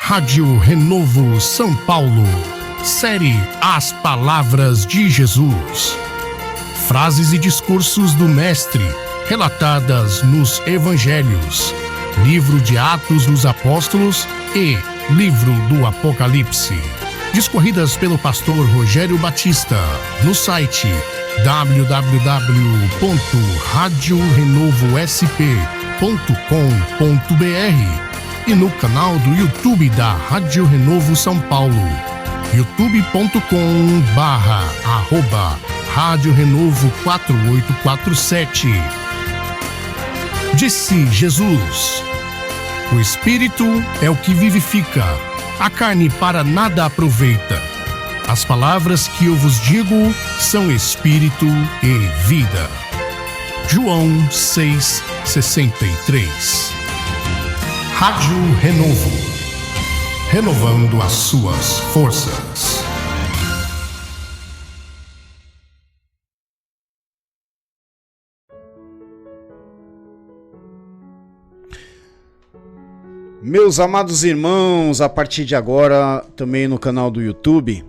Rádio Renovo São Paulo. Série As Palavras de Jesus. Frases e discursos do Mestre, relatadas nos Evangelhos, Livro de Atos dos Apóstolos e Livro do Apocalipse. Discorridas pelo pastor Rogério Batista no site www.radiorenovosp.com.br e no canal do YouTube da Rádio Renovo São Paulo, youtube.com/Rádio Renovo 4847. Disse Jesus: o Espírito é o que vivifica, a carne para nada aproveita. As palavras que eu vos digo são Espírito e vida. João 6,63. Rádio Renovo, renovando as suas forças. Meus amados irmãos, a partir de agora, também no canal do YouTube,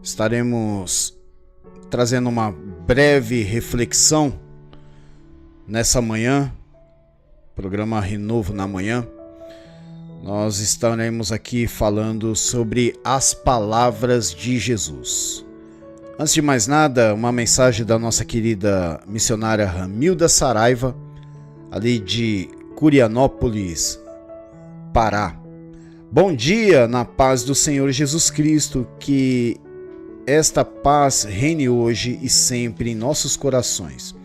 estaremos trazendo uma breve reflexão nessa manhã, programa Renovo na Manhã. Nós estaremos aqui falando sobre as palavras de Jesus. Antes de mais nada, uma mensagem da nossa querida missionária Ramilda Saraiva, ali de Curianópolis, Pará. Bom dia, na paz do Senhor Jesus Cristo, que esta paz reine hoje e sempre em nossos corações.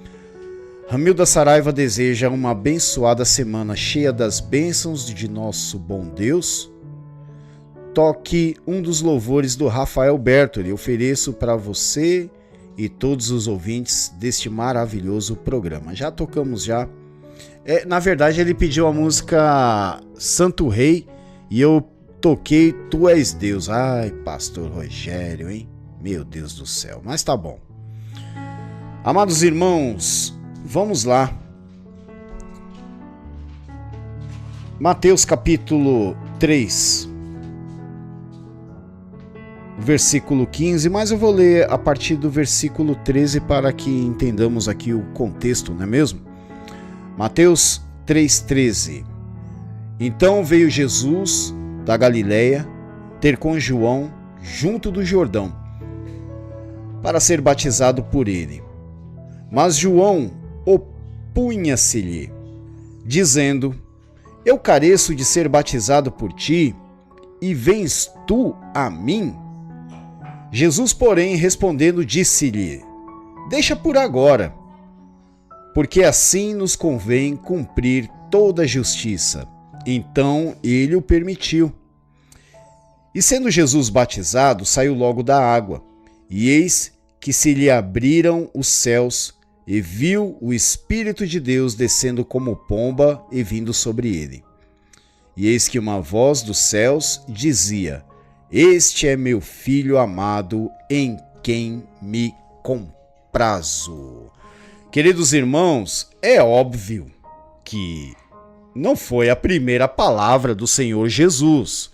Ramilda Saraiva deseja uma abençoada semana cheia das bênçãos de nosso bom Deus. Toque um dos louvores do Rafael Bertoli. Ofereço para você e todos os ouvintes deste maravilhoso programa. Já tocamos já. Na verdade, ele pediu a música Santo Rei e eu toquei Tu És Deus. Ai, pastor Rogério, hein? Meu Deus do céu. Mas tá bom. Amados irmãos, vamos lá. Mateus capítulo 3, versículo 15, mas eu vou ler a partir do versículo 13 para que entendamos aqui o contexto, não é mesmo? Mateus 3,13. Então veio Jesus da Galileia ter com João junto do Jordão, para ser batizado por ele. Mas João opunha-se-lhe, dizendo: eu careço de ser batizado por ti, e vens tu a mim? Jesus, porém, respondendo, disse-lhe: deixa por agora, porque assim nos convém cumprir toda a justiça. Então ele o permitiu. E sendo Jesus batizado, saiu logo da água, e eis que se lhe abriram os céus, e viu o Espírito de Deus descendo como pomba e vindo sobre ele. E eis que uma voz dos céus dizia: este é meu Filho amado, em quem me comprazo. Queridos irmãos, é óbvio que não foi a primeira palavra do Senhor Jesus.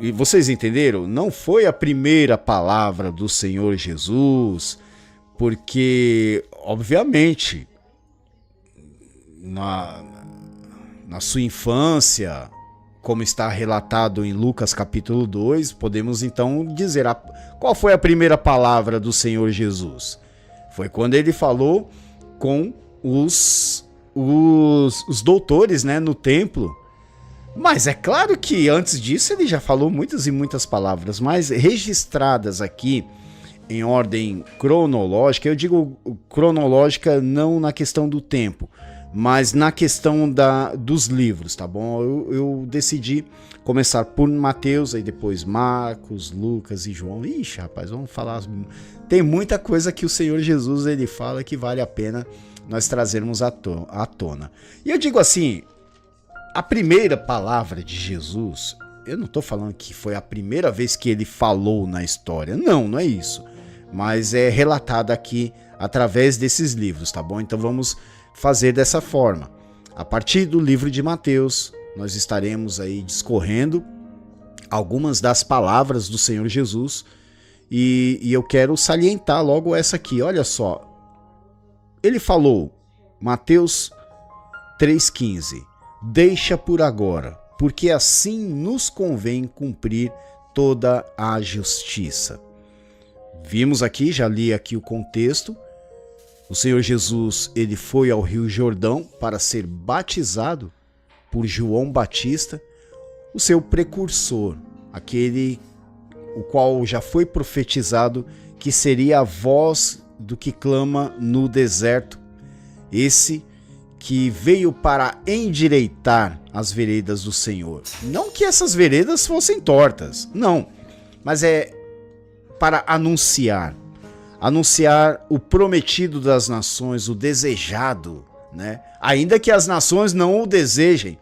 E vocês entenderam? Não foi a primeira palavra do Senhor Jesus, porque, obviamente, na sua infância, como está relatado em Lucas capítulo 2, podemos então dizer qual foi a primeira palavra do Senhor Jesus. Foi quando ele falou com os doutores, né, no templo. Mas é claro que antes disso ele já falou muitas e muitas palavras, mas registradas aqui em ordem cronológica. Eu digo cronológica não na questão do tempo, mas na questão dos livros, tá bom? Eu decidi começar por Mateus, aí depois Marcos, Lucas e João. Ixi, rapaz, vamos falar. Tem muita coisa que o Senhor Jesus ele fala que vale a pena nós trazermos à tona. E eu digo assim, a primeira palavra de Jesus, eu não estou falando que foi a primeira vez que ele falou na história. Não é isso. Mas é relatada aqui através desses livros, tá bom? Então vamos fazer dessa forma. A partir do livro de Mateus, nós estaremos aí discorrendo algumas das palavras do Senhor Jesus e eu quero salientar logo essa aqui. Olha só, ele falou, Mateus 3,15, deixa por agora, porque assim nos convém cumprir toda a justiça. Vimos aqui, já li aqui o contexto, o Senhor Jesus, ele foi ao Rio Jordão para ser batizado por João Batista, o seu precursor, aquele o qual já foi profetizado que seria a voz do que clama no deserto, esse que veio para endireitar as veredas do Senhor. Não que essas veredas fossem tortas, não, mas é para anunciar o prometido das nações, o desejado, né? Ainda que as nações não o desejem,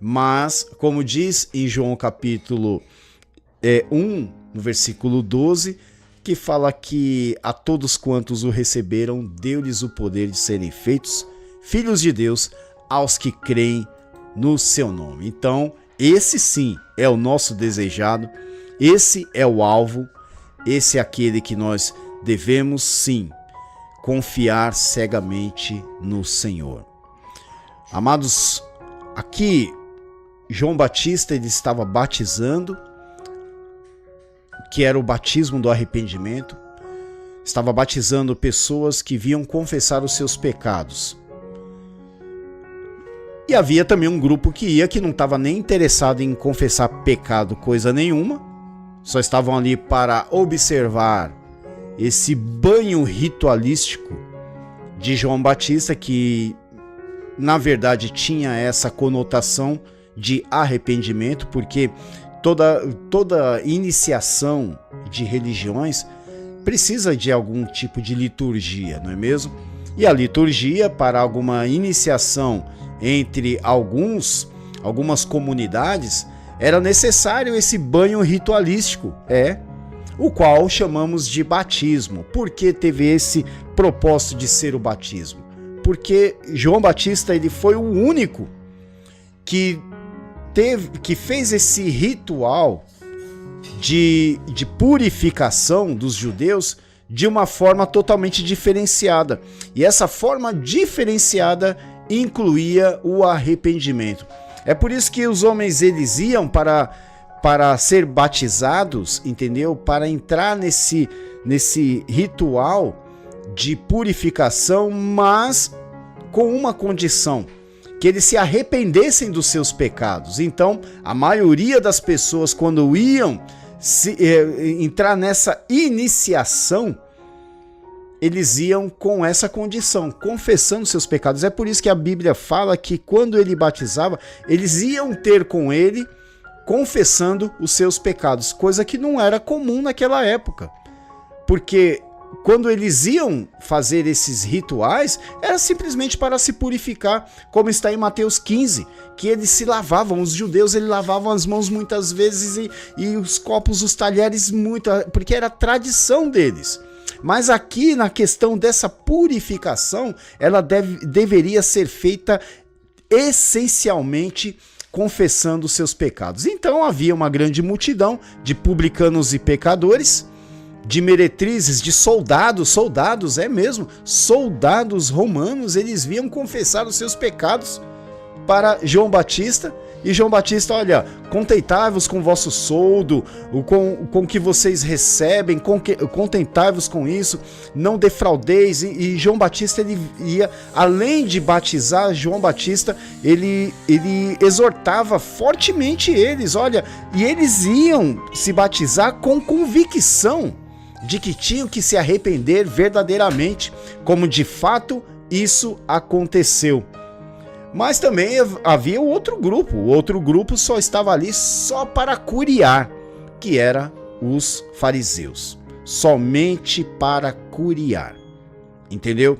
mas, como diz em João capítulo 1, no versículo 12, que fala que a todos quantos o receberam, deu-lhes o poder de serem feitos filhos de Deus aos que creem no seu nome. Então, esse sim é o nosso desejado, esse é o alvo, esse é aquele que nós devemos sim confiar cegamente no Senhor. Amados, aqui João Batista ele estava batizando, que era o batismo do arrependimento, estava batizando pessoas que vinham confessar os seus pecados. E havia também um grupo que ia, que não estava nem interessado em confessar pecado, coisa nenhuma, só estavam ali para observar esse banho ritualístico de João Batista, que na verdade tinha essa conotação de arrependimento, porque toda iniciação de religiões precisa de algum tipo de liturgia, não é mesmo? E a liturgia, para alguma iniciação entre algumas comunidades, era necessário esse banho ritualístico, o qual chamamos de batismo. Por que teve esse propósito de ser o batismo? Porque João Batista ele foi o único que fez esse ritual de purificação dos judeus de uma forma totalmente diferenciada. E essa forma diferenciada incluía o arrependimento. É por isso que os homens eles iam para ser batizados, entendeu? Para entrar nesse ritual de purificação, mas com uma condição, que eles se arrependessem dos seus pecados. Então, a maioria das pessoas, quando iam entrar nessa iniciação, eles iam com essa condição, confessando seus pecados. É por isso que a Bíblia fala que quando ele batizava, eles iam ter com ele confessando os seus pecados, coisa que não era comum naquela época. Porque quando eles iam fazer esses rituais, era simplesmente para se purificar, como está em Mateus 15, que eles se lavavam, os judeus eles lavavam as mãos muitas vezes e os copos, os talheres, porque era a tradição deles. Mas aqui na questão dessa purificação, ela deveria ser feita essencialmente confessando seus pecados. Então havia uma grande multidão de publicanos e pecadores, de meretrizes, de soldados romanos, eles vinham confessar os seus pecados para João Batista. E João Batista, olha, contentai-vos com o vosso soldo, com o que vocês recebem, contentai-vos com isso, não defraudeis. E João Batista, ele ia, além de batizar, João Batista, ele exortava fortemente eles, olha, e eles iam se batizar com convicção de que tinham que se arrepender verdadeiramente, como de fato isso aconteceu. Mas também havia o outro grupo só estava ali só para curiar, que era os fariseus, somente para curiar, entendeu?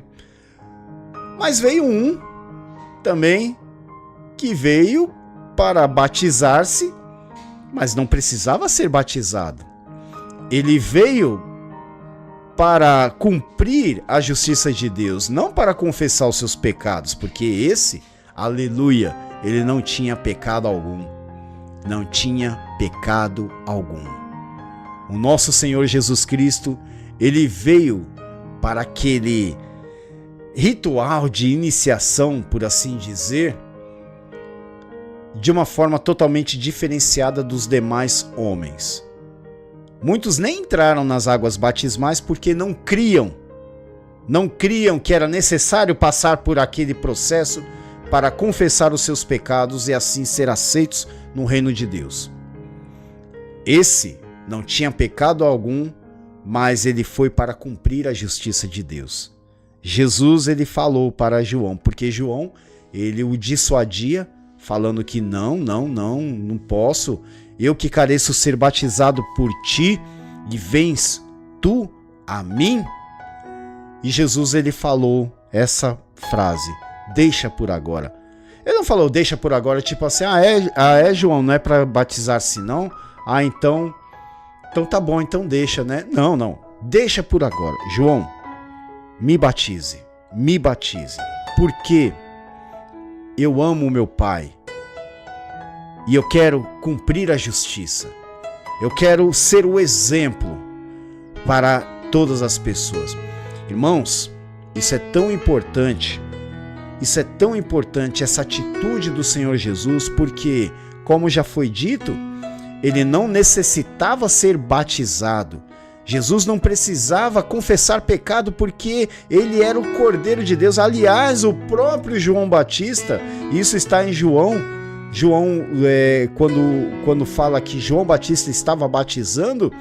Mas veio um também que veio para batizar-se, mas não precisava ser batizado. Ele veio para cumprir a justiça de Deus, não para confessar os seus pecados, porque esse, aleluia, ele não tinha pecado algum. Não tinha pecado algum. O nosso Senhor Jesus Cristo, ele veio para aquele ritual de iniciação, por assim dizer, de uma forma totalmente diferenciada dos demais homens. Muitos nem entraram nas águas batismais porque não criam que era necessário passar por aquele processo para confessar os seus pecados e assim ser aceitos no reino de Deus. Esse não tinha pecado algum, mas ele foi para cumprir a justiça de Deus. Jesus, ele falou para João, porque João, ele o dissuadia, falando que não posso, eu que careço ser batizado por ti, e vens tu a mim? E Jesus, ele falou essa frase, deixa por agora. Ele não falou deixa por agora, tipo assim, João, não é para batizar-se não? Então tá bom, então deixa, né? Não, deixa por agora. João, me batize, porque eu amo o meu Pai e eu quero cumprir a justiça. Eu quero ser o exemplo para todas as pessoas. Irmãos, isso é tão importante, essa atitude do Senhor Jesus, porque, como já foi dito, ele não necessitava ser batizado. Jesus não precisava confessar pecado porque ele era o Cordeiro de Deus. Aliás, o próprio João Batista, isso está em João, quando fala que João Batista estava batizando,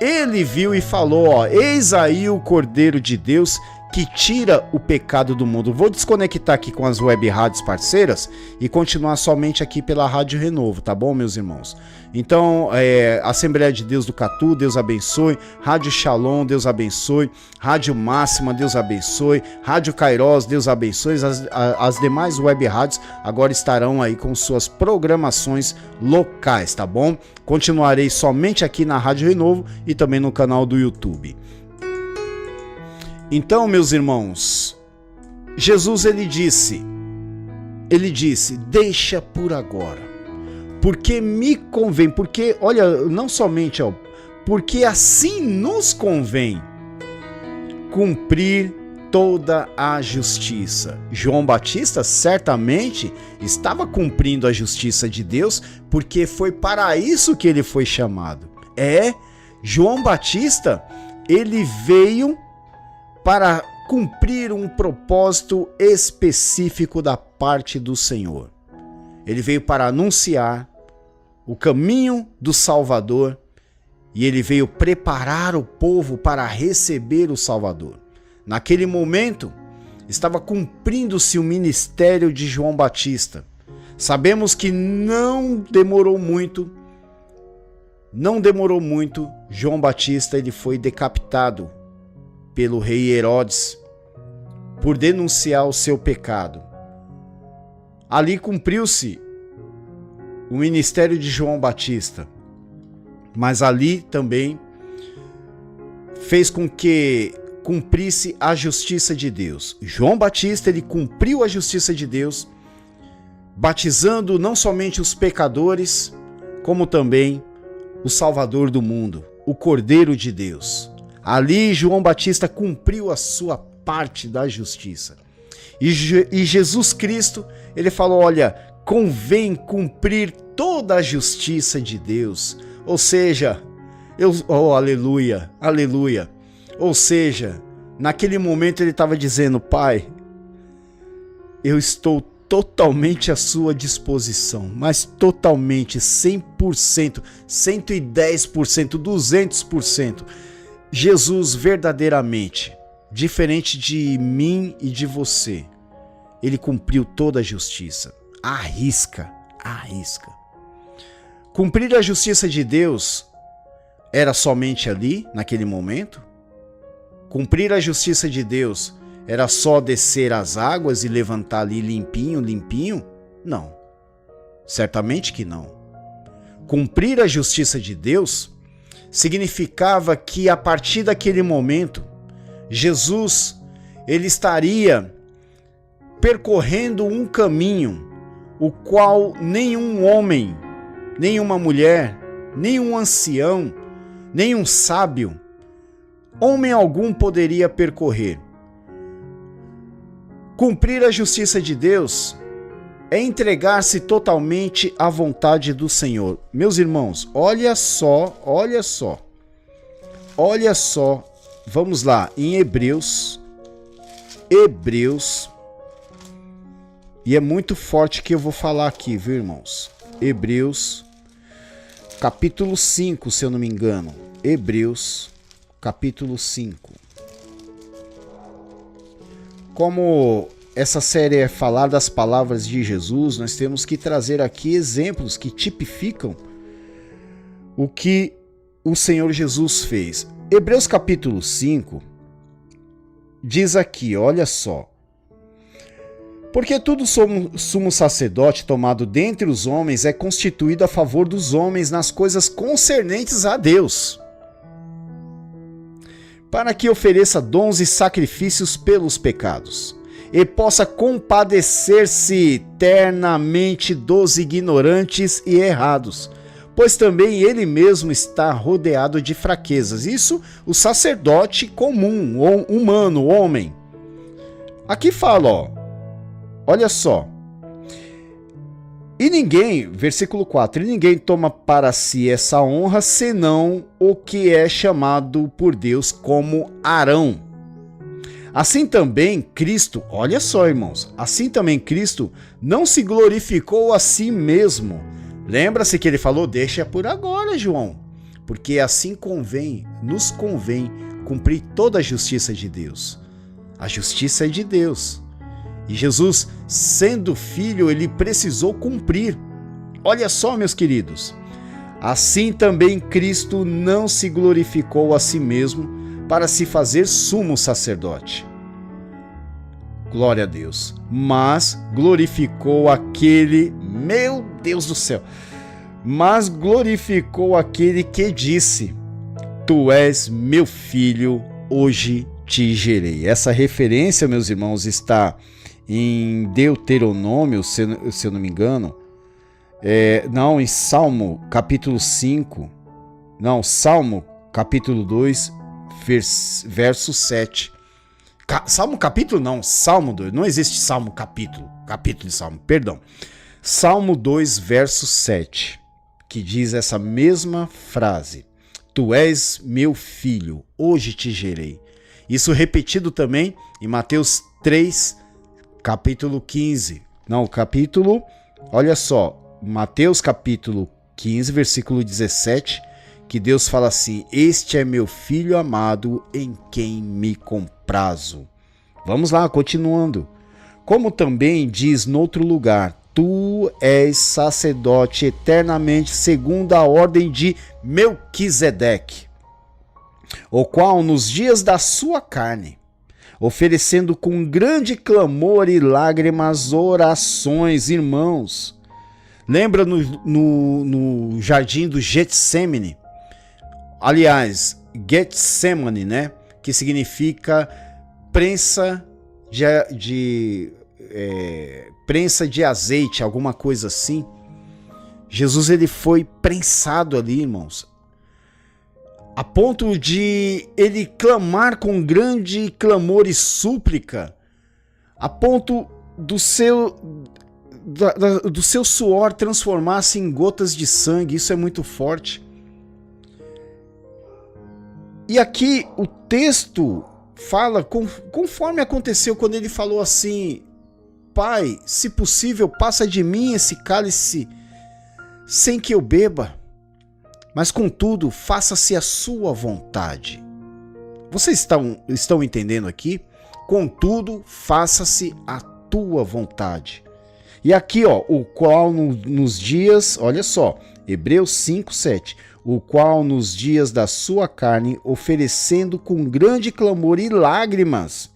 ele viu e falou, eis aí o Cordeiro de Deus que tira o pecado do mundo. Vou desconectar aqui com as web rádios parceiras e continuar somente aqui pela Rádio Renovo, tá bom, meus irmãos? Então, Assembleia de Deus do Catu, Deus abençoe. Rádio Shalom, Deus abençoe. Rádio Máxima, Deus abençoe. Rádio Kairos, Deus abençoe. As demais web rádios agora estarão aí com suas programações locais, tá bom? Continuarei somente aqui na Rádio Renovo e também no canal do YouTube. Então, meus irmãos, Jesus ele disse, deixa por agora, porque me convém, porque, olha, não somente, porque assim nos convém cumprir toda a justiça. João Batista certamente estava cumprindo a justiça de Deus, porque foi para isso que ele foi chamado. João Batista, ele veio para cumprir um propósito específico da parte do Senhor. Ele veio para anunciar o caminho do Salvador e ele veio preparar o povo para receber o Salvador. Naquele momento, estava cumprindo-se o ministério de João Batista. Sabemos que não demorou muito, João Batista ele foi decapitado pelo rei Herodes, por denunciar o seu pecado. Ali cumpriu-se o ministério de João Batista, mas ali também fez com que cumprisse a justiça de Deus. João Batista, ele cumpriu a justiça de Deus, batizando não somente os pecadores, como também o Salvador do mundo, o Cordeiro de Deus. Ali João Batista cumpriu a sua parte da justiça. E Jesus Cristo, ele falou, olha, convém cumprir toda a justiça de Deus. Ou seja, aleluia. Ou seja, naquele momento ele estava dizendo, Pai, eu estou totalmente à sua disposição, mas totalmente, 100%, 110%, 200%. Jesus verdadeiramente, diferente de mim e de você, ele cumpriu toda a justiça, à risca. Cumprir a justiça de Deus era somente ali, naquele momento? Cumprir a justiça de Deus era só descer as águas e levantar ali limpinho? Não, certamente que não. Cumprir a justiça de Deus significava que a partir daquele momento, Jesus ele estaria percorrendo um caminho o qual nenhum homem, nenhuma mulher, nenhum ancião, nenhum sábio, homem algum poderia percorrer. Cumprir a justiça de Deus é entregar-se totalmente à vontade do Senhor. Meus irmãos, olha só. Vamos lá, em Hebreus. E é muito forte que eu vou falar aqui, viu, irmãos? Hebreus, capítulo 5, se eu não me engano. Hebreus, capítulo 5. Como essa série é falar das palavras de Jesus, nós temos que trazer aqui exemplos que tipificam o que o Senhor Jesus fez. Hebreus capítulo 5 diz aqui, olha só. Porque todo sumo sacerdote tomado dentre os homens é constituído a favor dos homens nas coisas concernentes a Deus, para que ofereça dons e sacrifícios pelos pecados, e possa compadecer-se eternamente dos ignorantes e errados, pois também ele mesmo está rodeado de fraquezas. Isso o sacerdote comum, humano, homem. Aqui fala, olha só. E ninguém, versículo 4, e ninguém toma para si essa honra, senão o que é chamado por Deus como Arão. Assim também Cristo, olha só, irmãos, assim também Cristo não se glorificou a si mesmo. Lembra-se que ele falou, deixa por agora, João, porque assim nos convém cumprir toda a justiça de Deus. A justiça é de Deus. E Jesus, sendo filho, ele precisou cumprir. Olha só, meus queridos. Assim também Cristo não se glorificou a si mesmo para se fazer sumo sacerdote. Glória a Deus. Mas glorificou aquele, meu Deus do céu, mas glorificou aquele que disse, tu és meu filho, hoje te gerei. Essa referência, meus irmãos, está em Deuteronômio, se eu não me engano, em Salmo capítulo 5, Salmo capítulo 2, verso 7. Salmo capítulo não, Salmo 2, não existe Salmo capítulo de Salmo, perdão. Salmo 2, verso 7, que diz essa mesma frase, tu és meu filho, hoje te gerei. Isso repetido também em Mateus 3, capítulo 15. Olha só, Mateus capítulo 15, versículo 17, que Deus fala assim, este é meu filho amado em quem me comprazo. Vamos lá, continuando. Como também diz noutro lugar, tu és sacerdote eternamente segundo a ordem de Melquisedeque, o qual nos dias da sua carne, oferecendo com grande clamor e lágrimas orações, irmãos. Lembra no jardim do Getsemane? Aliás, Getsemane, né? Que significa prensa de azeite, alguma coisa assim. Jesus ele foi prensado ali, irmãos, a ponto de ele clamar com grande clamor e súplica, a ponto do seu suor transformar-se em gotas de sangue. Isso é muito forte. E aqui o texto fala conforme aconteceu quando ele falou assim, Pai, se possível, passa de mim esse cálice sem que eu beba, mas contudo, faça-se a sua vontade. Vocês estão entendendo aqui? Contudo, faça-se a tua vontade. E aqui, o qual nos dias, olha só, Hebreus 5, 7, o qual nos dias da sua carne, oferecendo com grande clamor e lágrimas,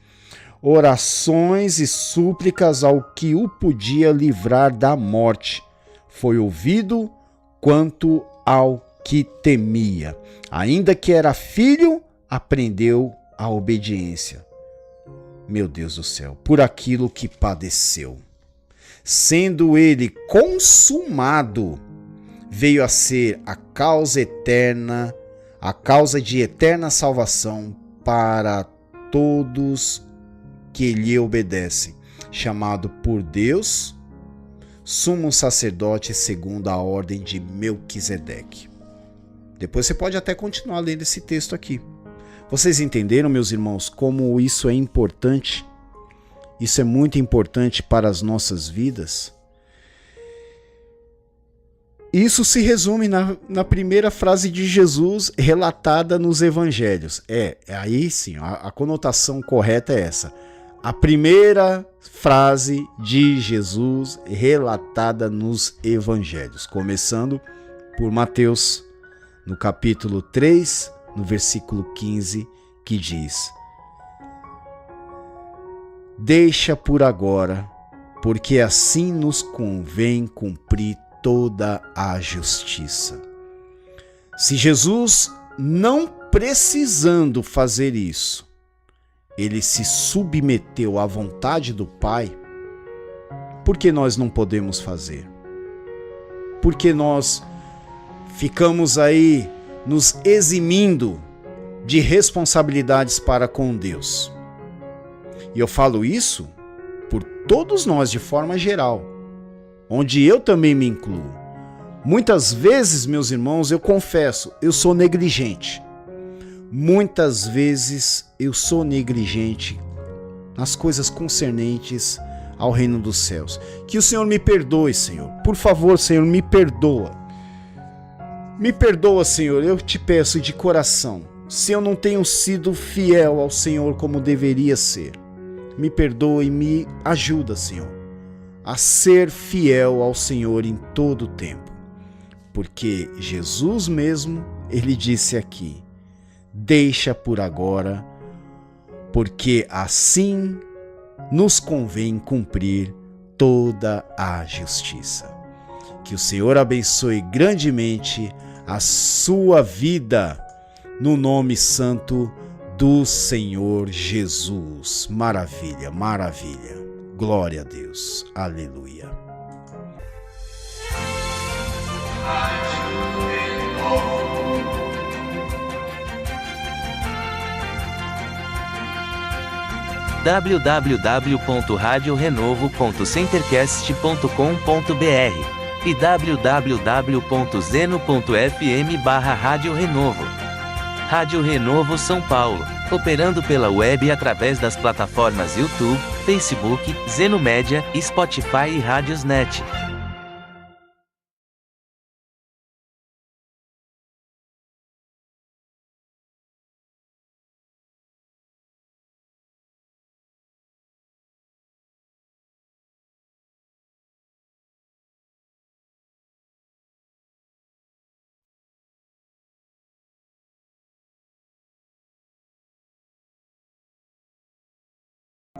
orações e súplicas ao que o podia livrar da morte, foi ouvido quanto ao que temia. Ainda que era filho, aprendeu a obediência. Meu Deus do céu, por aquilo que padeceu. sendo ele consumado, veio a ser a causa eterna, a causa de eterna salvação para todos que lhe obedecem, chamado por Deus sumo sacerdote segundo a ordem de Melquisedeque. Depois você pode até continuar lendo esse texto aqui. Vocês entenderam, meus irmãos, como isso é importante? Isso é muito importante para as nossas vidas. Isso se resume na primeira frase de Jesus relatada nos evangelhos. Aí sim, a conotação correta é essa. A primeira frase de Jesus relatada nos evangelhos, começando por Mateus, no capítulo 3, no versículo 15, que diz: deixa por agora, porque assim nos convém cumprir toda a justiça. Se Jesus, não precisando fazer isso, ele se submeteu à vontade do Pai, por que nós não podemos fazer? Por que nós ficamos aí nos eximindo de responsabilidades para com Deus? E eu falo isso por todos nós de forma geral, onde eu também me incluo. Muitas vezes, meus irmãos, eu confesso, eu sou negligente. Muitas vezes eu sou negligente nas coisas concernentes ao reino dos céus. Que o Senhor me perdoe, Senhor. Por favor, Senhor, me perdoa. Me perdoa, Senhor, eu te peço de coração, se eu não tenho sido fiel ao Senhor como deveria ser. Me perdoa e me ajuda, Senhor, a ser fiel ao Senhor em todo o tempo. Porque Jesus mesmo, ele disse aqui: deixa por agora, porque assim nos convém cumprir toda a justiça. Que o Senhor abençoe grandemente a sua vida, no nome santo do Senhor Jesus. Maravilha, maravilha. Glória a Deus. Aleluia. www.radiorenovo.centercast.com.br e www.zeno.fm/Rádio Renovo. Rádio Renovo São Paulo, operando pela web através das plataformas YouTube, Facebook, Zeno Média, Spotify e Rádiosnet.